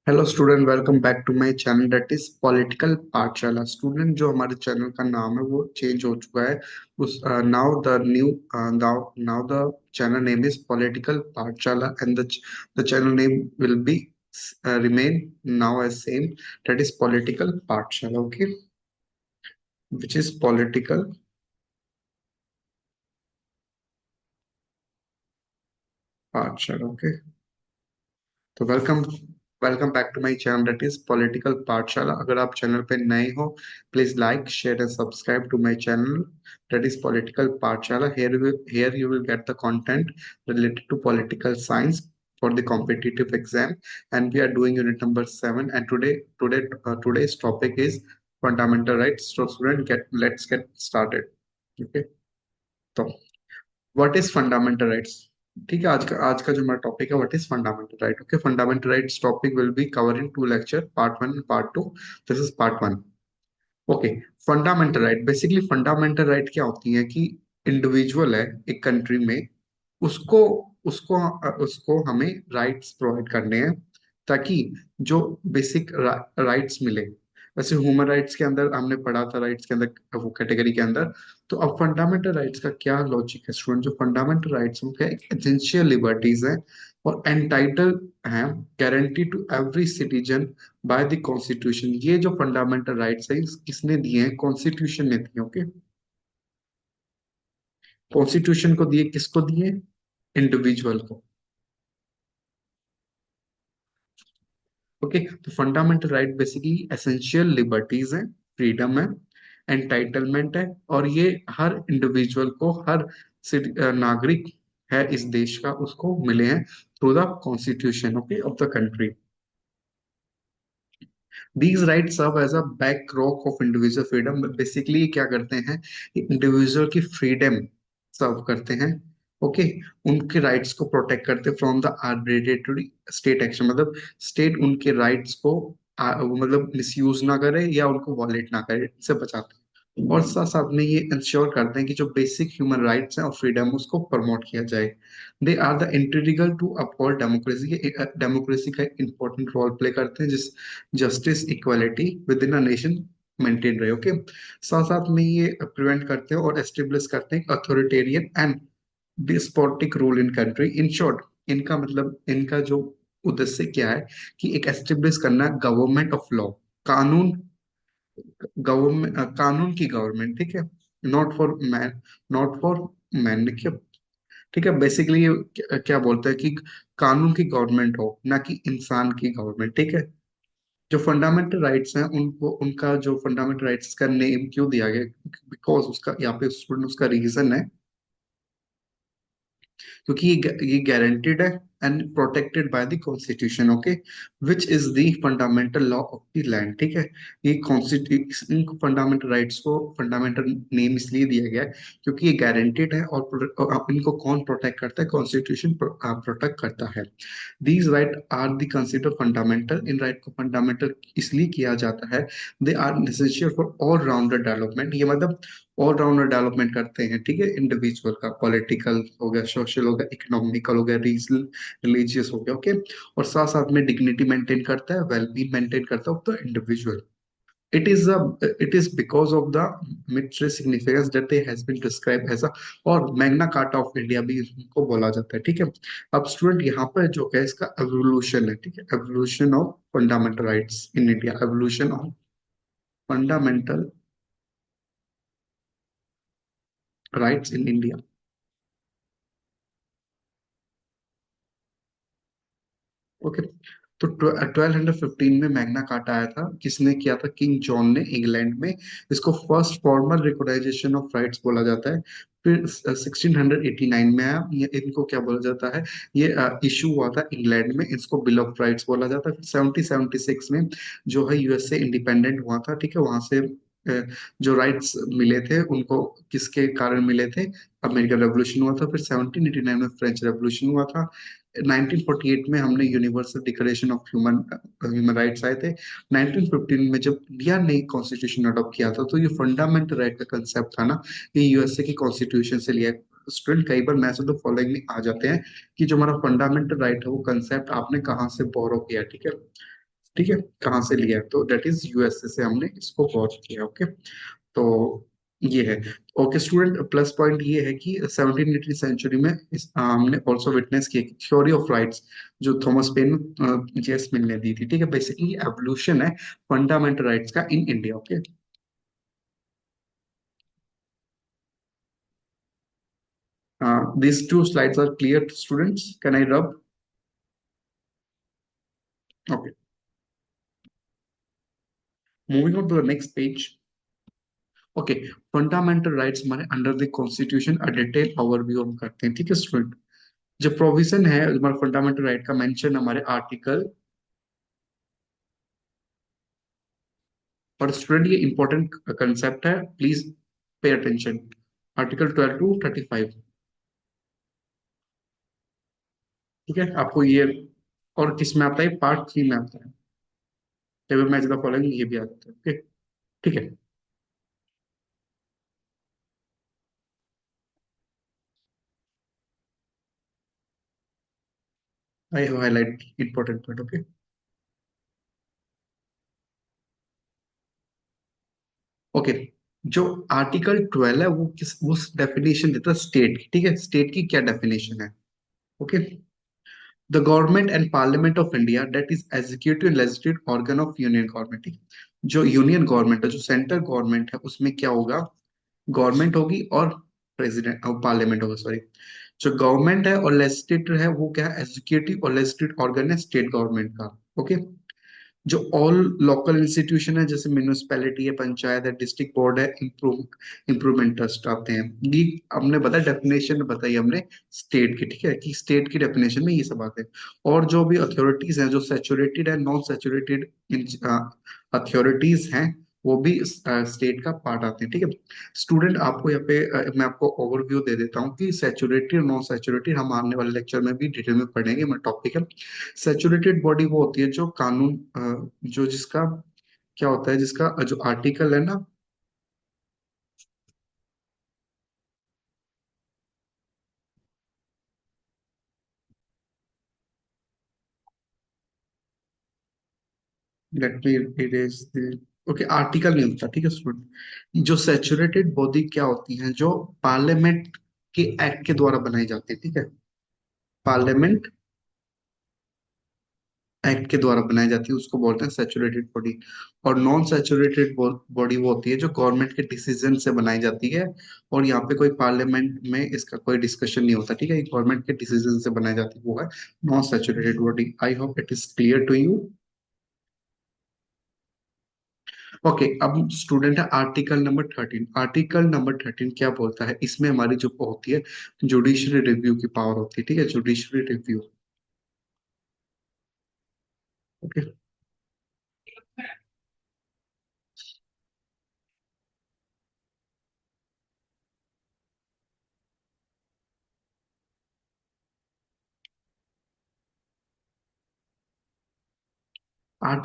Hello student, welcome back to my channel that is political Pathshala. Student, जो हमारे channel का नाम है वो चेंज हो चुका है। उस now the new now now the channel name is political Pathshala and the channel name will be remain now as same, that is political Pathshala. Okay, which is political Pathshala. Okay, तो welcome welcome back to my channel that is political Pathshala. अगर आप channel पे नए हो, please like share and subscribe to my channel that is political Pathshala. Here you will get the content related to political science for the competitive exam, and we are doing unit number 7, and today's topic is fundamental rights. So student, let's get started. Okay, so what is fundamental rights. ठीक है, आज का जो हमारा topic है what is fundamental right. Okay, fundamental rights topic will be cover in two lecture, part 1 and part 2। This is part 1। Okay, fundamental right, basically fundamental right क्या होती है कि इंडिविजुअल है एक कंट्री में, उसको उसको उसको हमें राइट्स प्रोवाइड करने हैं ताकि जो बेसिक राइट्स मिले। वैसे ह्यूमन राइट्स के अंदर हमने पढ़ा था, राइट्स के अंदर वो कैटेगरी के अंदर। तो अब फंडामेंटल राइट्स का क्या लॉजिक है स्टूडेंट? जो फंडामेंटल राइट्स हैं वो क्या एसेंशियल लिबर्टीज हैं और एंटाइटल हैं, guarantee to every citizen by the constitution. ये जो फंडामेंटल राइट्स है किसने दिए हैं? कॉन्स्टिट्यूशन ने दिए। ओके, कॉन्स्टिट्यूशन को दिए, किसको दिए? इंडिविजुअल को। ओके, तो fundamental right basically essential liberties है, फ्रीडम है, एंटाइटलमेंट है, और ये हर इंडिविजुअल को, हर नागरिक है इस देश का, उसको मिले हैं through the constitution okay of the country. These right serve as a back rock of individual freedom. Basically क्या करते हैं, इंडिविजुअल की फ्रीडम सर्व करते हैं। ओके, उनके राइट्स को प्रोटेक्ट करते from the arbitrary state action. मतलब स्टेट उनके राइट्स को मतलब मिसयूज ना करे या उनको वॉलेट ना करे, इससे बचाते हैं। और साथ साथ में ये इंश्योर करते हैं कि जो बेसिक ह्यूमन राइट्स हैं और फ्रीडम उसको प्रमोट किया जाए। They are the integral to uphold democracy. ये डेमोक्रेसी का एक इंपॉर्टेंट रोल प्ले करते हैं, जिस justice equality within a nation maintain रहे। ओके, साथ साथ में ये प्रिवेंट करते हैं और एस्टेब्लिश करते हैं authoritarian and despotic rule in country. In short, इनका मतलब, इनका जो उद्देश्य क्या है कि एक एस्टेब्लिश करना गवर्नमेंट ऑफ लॉ, कानून, गवर्नमेंट, कानून की गवर्नमेंट। ठीक है, not for man, not for man. ठीक है, बेसिकली ये क्या बोलते हैं कि कानून की गवर्नमेंट हो, ना कि इंसान की गवर्नमेंट। ठीक है, जो फंडामेंटल राइट्स हैं उनको, उनका जो फंडामेंटल राइट्स का नेम क्यों दिया गया, बिकॉज उसका यहाँ पे स्टूडेंट उसका रीजन है क्योंकि ये गारंटेड है and protected by the constitution. Okay, which is the fundamental law of the land. ठीक है, ये कॉन्स्टिट्यूशन, इन फंडामेंटल राइट्स को फंडामेंटल नेम इसलिए दिया गया है क्योंकि ये गारंटेड है और इनको कौन प्रोटेक्ट करता है? कॉन्स्टिट्यूशन प्रोटेक्ट करता है। These right are the consider fundamental. इन राइट को फंडामेंटल इसलिए किया जाता है, they are necessary for all rounder development. ये मतलब ऑल राउंडर डेवलपमेंट करते हैं। ठीक है, इंडिविजुअल का, पॉलिटिकल हो गया, सोशल हो गया, इकोनॉमिकल हो गया, रीजनल, रिलीजियस हो गया। ओके, और साथ साथ में डिग्निटी मेंटेन करता है, वेलबींग मेंटेन करता है of the individual. It is because of the military significance that they has been describe as a, और मैग्ना कार्टा ऑफ इंडिया भी इनको बोला जाता है। ठीक है, अब स्टूडेंट यहाँ पर जो है इसका एवोल्यूशन है। ठीक है, evolution of fundamental rights in India, evolution of fundamental rights in India. Okay, तो 1215 में मैग्ना कार्टा आया था। किसने किया था? किंग जॉन ने, इंग्लैंड में। इसको first formal recognisation of rights बोला जाता है। फिर 1689 में आया इनको क्या बोला जाता है, ये इशू हुआ था इंग्लैंड में, इसको बिल ऑफ राइट्स बोला जाता है। फिर 1776 में जो है यूएसए इंडिपेंडेंट हुआ था। ठीक है, वहां से जो राइट्स मिले थे उनको किसके कारण मिले थे? अमेरिकन रेवोल्यूशन हुआ था। फिर 1789 में फ्रेंच रेवोल्यूशन हुआ था। 1948 में हमने universal declaration of human human rights आए थे। 1915 में जब इंडिया ने कॉन्स्टिट्यूशन अडॉप्ट किया था, तो ये फंडामेंटल राइट का कंसेप्ट था ना, ये यूएसए की कॉन्स्टिट्यूशन से लिया है। स्टूडेंट, कई बार मैथ्स तो फॉलोइंग में आ जाते हैं कि जो हमारा फंडामेंटल राइट है वो कंसेप्ट आपने कहाँ से बोरो किया। ठीक है, ठीक है, कहाँ से लिया है? तो दैट इज यूएसए से हमने इसको वॉच किया। ओके, तो ये है। ओके स्टूडेंट, प्लस पॉइंट ये है कि 17वीं सेंचुरी में हमने ऑल्सो विटनेस किया कि थ्योरी ऑफ राइट्स जो थॉमस पेन जेस मिल ने दी थी। ठीक है, बेसिकली एवोल्यूशन है फंडामेंटल राइट्स का in India. Okay, these two slides are clear to students, can I rub? Okay, moving on to the next page. Okay, fundamental rights हमारे under the constitution detail overview हम करते हैं। ठीक है student, जो provision है हमारे फंडामेंटल राइट का मेंशन हमारे आर्टिकल, और स्टूडेंट ये इंपॉर्टेंट कंसेप्ट है, please pay attention. Article 12 to 35। ठीक है, आपको ये और किस में आता है? पार्ट 3 में आता है। टेबल मैच द फॉलोइंग ये भी आता है। ओके, ठीक है, I have highlight important point. Okay, okay, जो आर्टिकल 12 है वो किस, वो डेफिनेशन देता है स्टेट की। ठीक है, स्टेट की क्या डेफिनेशन है? Okay, the government and parliament of India that is executive legislative organ of union government. जो यूनियन गवर्नमेंट है, जो सेंट्रल गवर्नमेंट है, उसमें क्या होगा? गवर्नमेंट होगी और प्रेसिडेंट और पार्लियामेंट होगा, सॉरी। जो गवर्नमेंट है और लेजिस्लेटर है वो क्या है? एग्जीक्यूटिव और लेजिस्लेटिव ऑर्गन है स्टेट गवर्नमेंट का। ओके, जो ऑल लोकल इंस्टीट्यूशन है जैसे म्यूनिसपैलिटी है, पंचायत है, डिस्ट्रिक्ट बोर्ड है, इम्प्रूवमेंट ट्रस्ट आते हैं। ये हमने बताया, डेफिनेशन बताई हमने स्टेट की। ठीक है, कि स्टेट की डेफिनेशन में ये सब आते हैं। और जो भी अथॉरिटीज हैं, जो सेचुरेटेड है, नॉन सेचुरेटेड अथॉरिटीज हैं, वो भी स्टेट का पार्ट आते हैं। ठीक है स्टूडेंट, आपको यहाँ पे मैं आपको ओवरव्यू दे देता हूँ कि सैचुरेटेड और नॉन सैचुरेटेड हम आने वाले लेक्चर में भी डिटेल में पढ़ेंगे। मेरा टॉपिक है सैचुरेटेड बॉडी, वो होती है जो कानून जो जिसका क्या होता है, जिसका जो आर्टिकल है ना, let me erase the, okay, article नहीं होता। ठीक है स्टूडेंट, जो सैचुरेटेड बॉडी क्या होती है, जो पार्लियामेंट के एक्ट के द्वारा बनाई जाती है। ठीक है, पार्लियामेंट एक्ट के द्वारा बनाई जाती है उसको बोलते हैं सैचुरेटेड बॉडी। और नॉन सैचुरेटेड बॉडी वो होती है जो गवर्नमेंट के डिसीजन से बनाई जाती है, और यहाँ पे कोई पार्लियामेंट में इसका कोई डिस्कशन नहीं होता। ठीक है, गवर्नमेंट के डिसीजन से बनाई जाती है, वो है non saturated body. I hope it is clear to you. Okay, अब स्टूडेंट है आर्टिकल नंबर 13। आर्टिकल नंबर 13 क्या बोलता है? इसमें हमारी जो होती है जुडिशरी रिव्यू की पावर होती है। ठीक है, जुडिशरी रिव्यू। ओके,